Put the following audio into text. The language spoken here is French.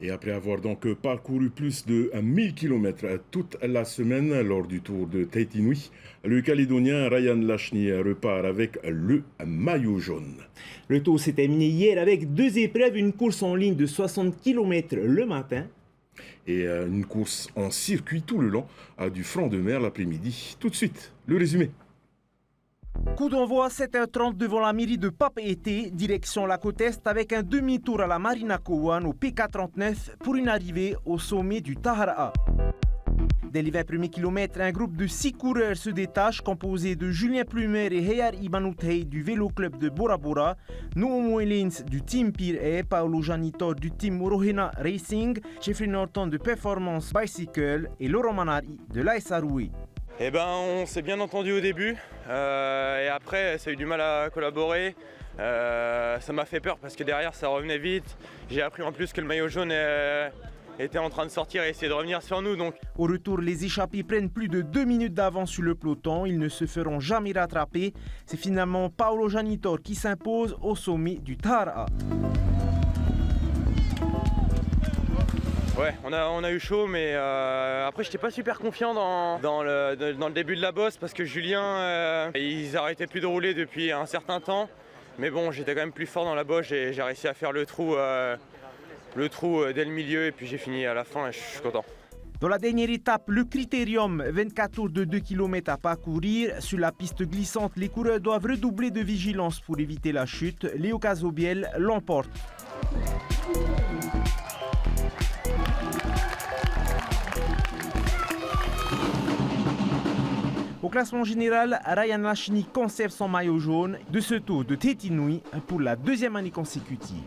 Et après avoir donc parcouru plus de 1000 km toute la semaine lors du Tour de Tahiti Nui, le Calédonien Ryan Lashni repart avec le maillot jaune. Le Tour s'est terminé hier avec 2 épreuves, une course en ligne de 60 km le matin. Et une course en circuit tout le long du front de mer l'après-midi. Tout de suite, le résumé. Coup d'envoi à 7h30 devant la mairie de Papeete, direction la côte Est avec un demi-tour à la Marina Kouane au PK39 pour une arrivée au sommet du Tahara'a. Dès les 20 premiers kilomètres, un groupe de 6 coureurs se détache composé de Julien Plumer et Heyar Ibanutei du vélo club de Bora Bora, Noah Moelins du team Peer, Paolo Janitor du team Rohena Racing, Jeffrey Norton de Performance Bicycle et Laurent Manari de l'AS Aroué. Eh ben, on s'est bien entendu au début et après ça a eu du mal à collaborer. Ça m'a fait peur parce que derrière ça revenait vite. J'ai appris en plus que le maillot jaune était en train de sortir et essayer de revenir sur nous. Donc. Au retour, les échappés prennent plus de 2 minutes d'avance sur le peloton. Ils ne se feront jamais rattraper. C'est finalement Paolo Janitor qui s'impose au sommet du Tahara'a. Ouais, on a eu chaud, mais après j'étais pas super confiant dans le début de la bosse parce que Julien, ils arrêtaient plus de rouler depuis un certain temps. Mais bon, j'étais quand même plus fort dans la bosse et j'ai réussi à faire le trou dès le milieu et puis j'ai fini à la fin et je suis content. Dans la dernière étape, le Critérium, 24 tours de 2 km à parcourir. Sur la piste glissante, les coureurs doivent redoubler de vigilance pour éviter la chute. Léo Casobiel l'emporte. Au classement général, Ryan Lashni conserve son maillot jaune de ce Tour de Tahiti Nui pour la 2e année consécutive.